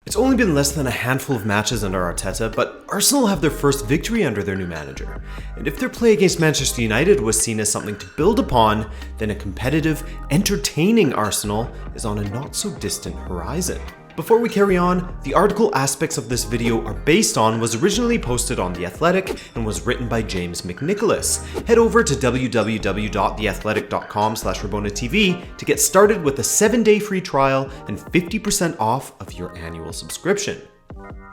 It's only been less than a handful of matches under Arteta, but Arsenal have their first victory under their new manager. And if their play against Manchester United was seen as something to build upon, then a competitive, entertaining Arsenal is on a not-so-distant horizon. Before we carry on, the article aspects of this video are based on was originally posted on The Athletic and was written by James McNicholas. Head over to www.theathletic.com/RabonaTV to get started with a 7-day free trial and 50% off of your annual subscription.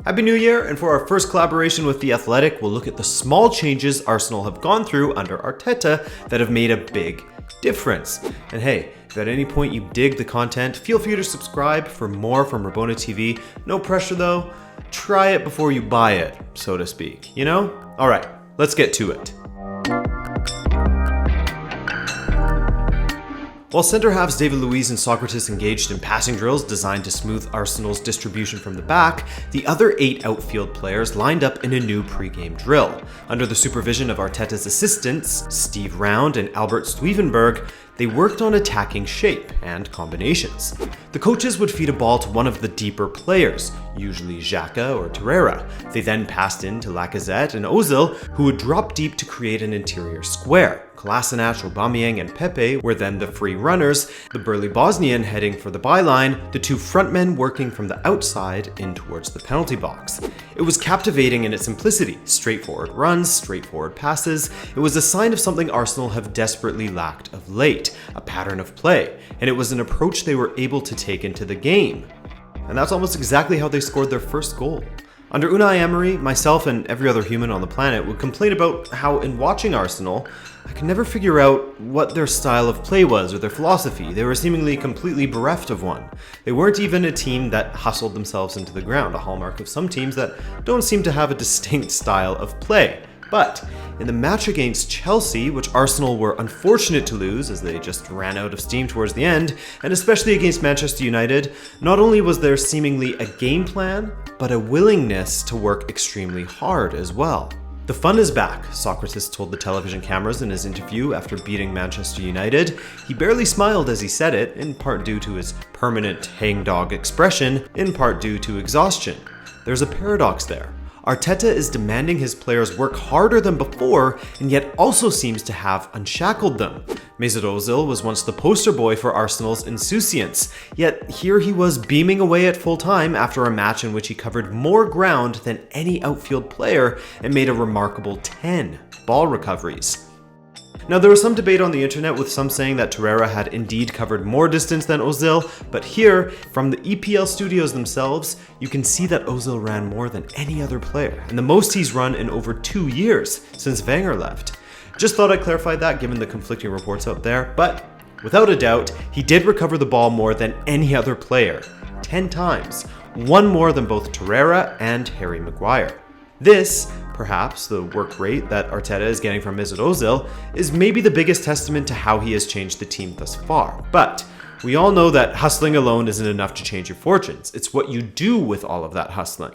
Happy New Year, and for our first collaboration with The Athletic, we'll look at the small changes Arsenal have gone through under Arteta that have made a big difference. And hey, if at any point you dig the content, feel free to subscribe for more from Rabona TV. No pressure though, try it before you buy it, so to speak, you know? Alright, let's get to it. While centre-halves David Luiz and Sokratis engaged in passing drills designed to smooth Arsenal's distribution from the back, the other 8 outfield players lined up in a new pre-game drill. Under the supervision of Arteta's assistants, Steve Round and Albert Stuivenberg, they worked on attacking shape and combinations. The coaches would feed a ball to one of the deeper players, usually Xhaka or Torreira. They then passed in to Lacazette and Ozil, who would drop deep to create an interior square. Kolasinac, Aubameyang, and Pepe were then the free runners, the burly Bosnian heading for the byline, the 2 frontmen working from the outside in towards the penalty box. It was captivating in its simplicity, straightforward runs, straightforward passes. It was a sign of something Arsenal have desperately lacked of late, a pattern of play, and it was an approach they were able to take into the game. And that's almost exactly how they scored their first goal. Under Unai Emery, myself and every other human on the planet would complain about how, in watching Arsenal, I could never figure out what their style of play was or their philosophy. They were seemingly completely bereft of one. They weren't even a team that hustled themselves into the ground, a hallmark of some teams that don't seem to have a distinct style of play. But in the match against Chelsea, which Arsenal were unfortunate to lose as they just ran out of steam towards the end, and especially against Manchester United, not only was there seemingly a game plan, but a willingness to work extremely hard as well. The fun is back, Sokratis told the television cameras in his interview after beating Manchester United. He barely smiled as he said it, in part due to his permanent hangdog expression, in part due to exhaustion. There's a paradox there. Arteta is demanding his players work harder than before, and yet also seems to have unshackled them. Mesut Ozil was once the poster boy for Arsenal's insouciance, yet here he was beaming away at full time after a match in which he covered more ground than any outfield player and made a remarkable 10 ball recoveries. Now, there was some debate on the internet with some saying that Torreira had indeed covered more distance than Ozil, but here, from the EPL studios themselves, you can see that Ozil ran more than any other player, and the most he's run in over 2 years since Wenger left. Just thought I'd clarify that given the conflicting reports out there, but without a doubt, he did recover the ball more than any other player, 10 times, one more than both Torreira and Harry Maguire. This, perhaps the work rate that Arteta is getting from Mesut Ozil, is maybe the biggest testament to how he has changed the team thus far. But we all know that hustling alone isn't enough to change your fortunes. It's what you do with all of that hustling.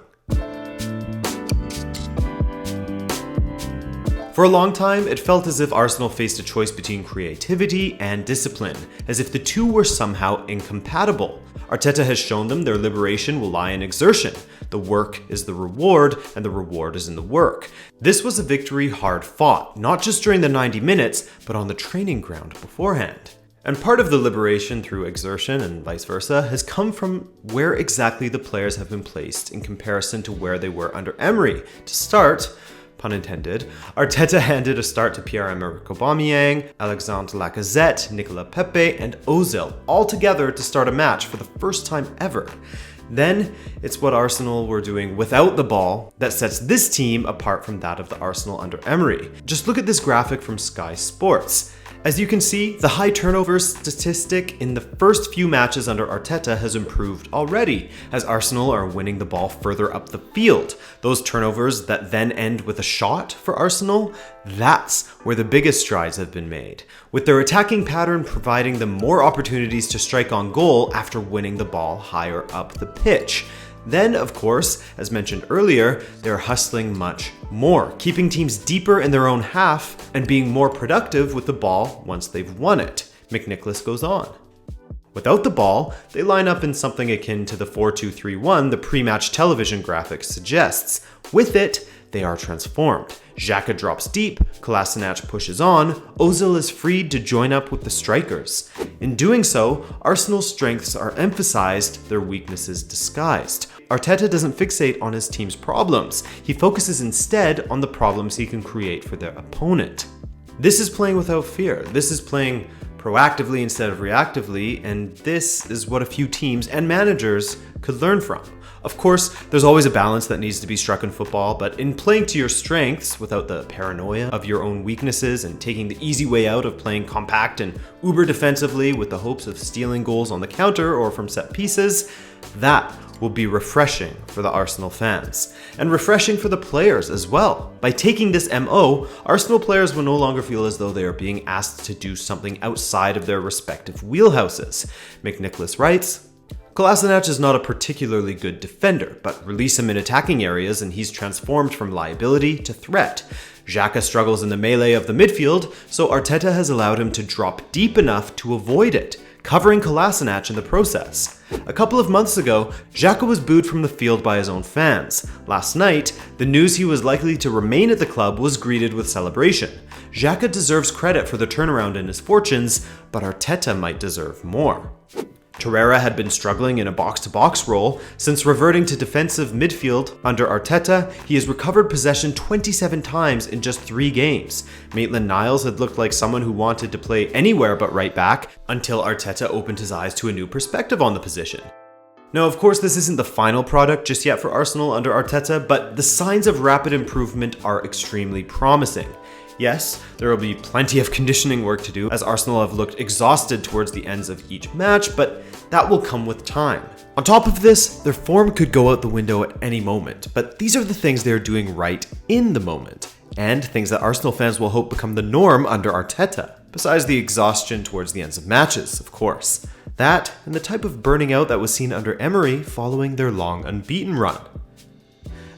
For a long time, it felt as if Arsenal faced a choice between creativity and discipline, as if the two were somehow incompatible. Arteta has shown them their liberation will lie in exertion. The work is the reward, and the reward is in the work. This was a victory hard fought, not just during the 90 minutes, but on the training ground beforehand. And part of the liberation through exertion and vice versa has come from where exactly the players have been placed in comparison to where they were under Emery. To start, pun intended, Arteta handed a start to Pierre-Emerick Aubameyang, Alexandre Lacazette, Nicolas Pepe, and Ozil, all together to start a match for the first time ever. Then, it's what Arsenal were doing without the ball that sets this team apart from that of the Arsenal under Emery. Just look at this graphic from Sky Sports. As you can see, the high turnover statistic in the first few matches under Arteta has improved already, as Arsenal are winning the ball further up the field. Those turnovers that then end with a shot for Arsenal, that's where the biggest strides have been made, with their attacking pattern providing them more opportunities to strike on goal after winning the ball higher up the pitch. Then, of course, as mentioned earlier, they're hustling much more, keeping teams deeper in their own half and being more productive with the ball once they've won it. McNicholas goes on. Without the ball, they line up in something akin to the 4-2-3-1 the pre-match television graphic suggests. With it, they are transformed. Xhaka drops deep, Kolasinac pushes on, Ozil is freed to join up with the strikers. In doing so, Arsenal's strengths are emphasized, their weaknesses disguised. Arteta doesn't fixate on his team's problems, he focuses instead on the problems he can create for their opponent. This is playing without fear, this is playing proactively instead of reactively, and this is what a few teams and managers could learn from. Of course, there's always a balance that needs to be struck in football, but in playing to your strengths without the paranoia of your own weaknesses and taking the easy way out of playing compact and uber defensively with the hopes of stealing goals on the counter or from set pieces, that will be refreshing for the Arsenal fans. And refreshing for the players as well. By taking this MO, Arsenal players will no longer feel as though they are being asked to do something outside of their respective wheelhouses. McNicholas writes, Kolasinac is not a particularly good defender, but release him in attacking areas and he's transformed from liability to threat. Xhaka struggles in the melee of the midfield, so Arteta has allowed him to drop deep enough to avoid it, covering Kolasinac in the process. A couple of months ago, Xhaka was booed from the field by his own fans. Last night, the news he was likely to remain at the club was greeted with celebration. Xhaka deserves credit for the turnaround in his fortunes, but Arteta might deserve more. Torreira had been struggling in a box-to-box role. Since reverting to defensive midfield under Arteta, he has recovered possession 27 times in just 3 games. Maitland-Niles had looked like someone who wanted to play anywhere but right back until Arteta opened his eyes to a new perspective on the position. Now, of course, this isn't the final product just yet for Arsenal under Arteta, but the signs of rapid improvement are extremely promising. Yes, there will be plenty of conditioning work to do as Arsenal have looked exhausted towards the ends of each match, but that will come with time. On top of this, their form could go out the window at any moment, but these are the things they are doing right in the moment, and things that Arsenal fans will hope become the norm under Arteta, besides the exhaustion towards the ends of matches, of course. That, and the type of burning out that was seen under Emery following their long unbeaten run.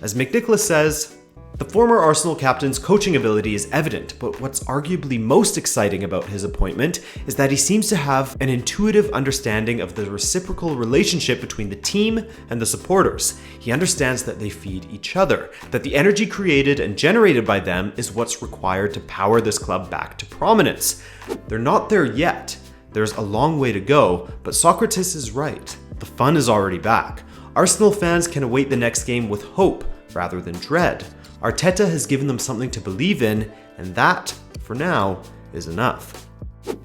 As McNicholas says, the former Arsenal captain's coaching ability is evident, but what's arguably most exciting about his appointment is that he seems to have an intuitive understanding of the reciprocal relationship between the team and the supporters. He understands that they feed each other, that the energy created and generated by them is what's required to power this club back to prominence. They're not there yet. There's a long way to go, but Socrates is right. The fun is already back. Arsenal fans can await the next game with hope rather than dread. Arteta has given them something to believe in, and that, for now, is enough.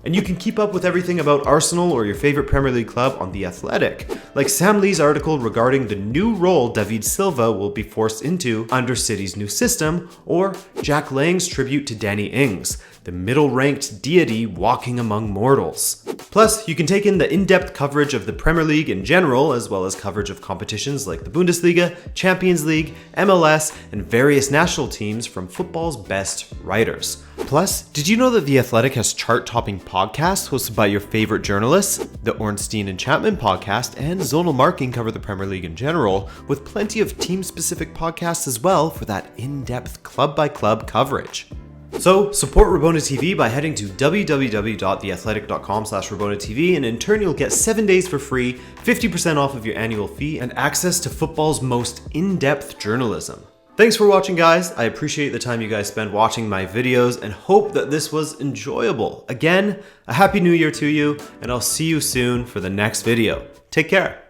And you can keep up with everything about Arsenal or your favorite Premier League club on The Athletic, like Sam Lee's article regarding the new role David Silva will be forced into under City's new system, or Jack Lang's tribute to Danny Ings, the middle-ranked deity walking among mortals. Plus, you can take in the in-depth coverage of the Premier League in general, as well as coverage of competitions like the Bundesliga, Champions League, MLS, and various national teams from football's best writers. Plus, did you know that The Athletic has chart-topping podcasts hosted by your favorite journalists? The Ornstein and Chapman podcast and Zonal Marking cover the Premier League in general, with plenty of team-specific podcasts as well for that in-depth club-by-club coverage. So, support Rabona TV by heading to www.theathletic.com/RabonaTV, and in turn you'll get 7 days for free, 50% off of your annual fee, and access to football's most in-depth journalism. Thanks for watching, guys. I appreciate the time you guys spend watching my videos and hope that this was enjoyable. Again, a happy new year to you, and I'll see you soon for the next video. Take care.